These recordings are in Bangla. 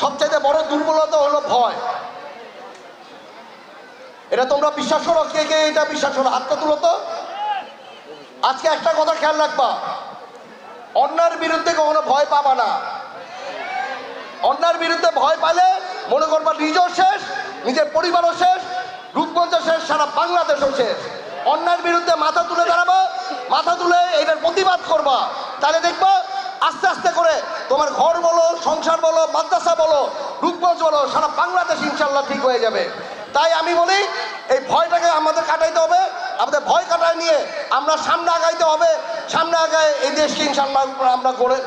সবচাইতে বড় দুর্বলতা হলো ভয়। এটা তোমরা বিশ্বাস করো? কে কে এটা বিশ্বাস করো? হাতটা তুলো তো। আজকে একটা কথা খেয়াল রাখবা, অন্যায়ের বিরুদ্ধে কখনো ভয় পাবা না। অন্যায়ের বিরুদ্ধে ভয় পালে মনে করবা নিজেও শেষ, নিজের পরিবারও শেষ, রূপগঞ্জ শেষ, সারা বাংলাদেশও শেষ। অন্যায়ের বিরুদ্ধে মাথা তুলে দাঁড়াবা, মাথা তুলে এটার প্রতিবাদ করবা, তাহলে দেখবা আস্তে আস্তে করে তোমার ঘর বলো, সংসার বলো, মাদ্রাসা বলো, রূপগঞ্জ বলো, সারা বাংলাদেশ ইনশাল্লাহ ঠিক হয়ে যাবে। তাই আমি বলি এই ভয়টাকে আমাদের কাটাইতে হবে, আমাদের ভয় কাটায় নিয়ে আমরা সামনে আগাইতে হবে। সামনে আগায় এই দেশকে ইনশাল্লাহ আমরা করে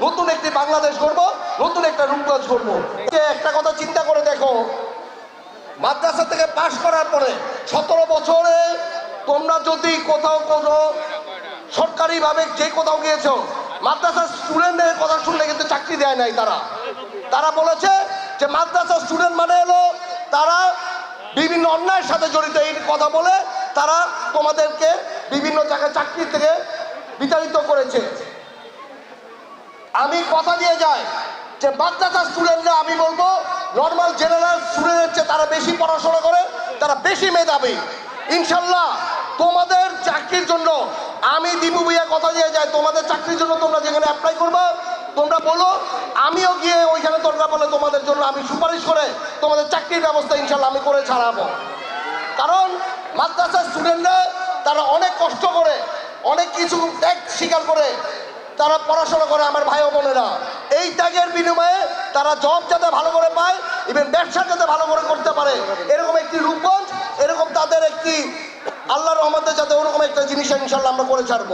নতুন একটি বাংলাদেশ করব, নতুন একটা রূপগঞ্জ করব। একটা কথা চিন্তা করে দেখো, মাদ্রাসা থেকে পাশ করার পরে 17 বছরে তোমরা যদি কোথাও কোনো সরকারিভাবে যে কোথাও গিয়েছো, মাদ্রাসার স্টুডেন্টদের কথা শুনলে কিন্তু চাকরি দেয় নাই। তারা বলেছে যে মাদ্রাসার স্টুডেন্ট মানে এলো তারা বিভিন্ন অন্যায়ের সাথে জড়িত, এই কথা বলে তারা তোমাদেরকে বিভিন্ন জায়গায় চাকরি থেকে বিতাড়িত করেছে। আমি কথা দিয়ে যাই যে মাদ্রাসার স্টুডেন্টরা, আমি বলবো নর্মাল জেনারেল স্টুডেন্টের চেয়ে তারা বেশি পড়াশোনা করে, তারা বেশি মেধাবী। ইনশাল্লাহ তোমাদের চাকরির জন্য আমি দিবু ভাইয়া কথা দিয়ে যাই, তোমাদের চাকরির জন্য তোমরা যেখানে অ্যাপ্লাই করবা তোমরা বলো, আমিও গিয়ে ওইখানে দরকার বলে তোমাদের জন্য আমি সুপারিশ করে তোমাদের চাকরির ব্যবস্থা ইনশাল্লাহ আমি করে ছাড়াবো। কারণ মাদ্রাসার স্টুডেন্টরা তারা অনেক কষ্ট করে, অনেক কিছু ত্যাগ স্বীকার করে তারা পড়াশোনা করে আমার ভাই ও বোনেরা। এই ত্যাগের বিনিময়ে তারা জব যাতে ভালো করে পায়, ইভেন ব্যবসা যাতে ভালো করে করতে পারে, এরকম একটি রূপগঞ্জ, এরকম তাদের একটি আল্লাহর রহমতে যাতে ওরকম একটা জিনিস ইনশাল্লাহ আমরা করে ছাড়বো।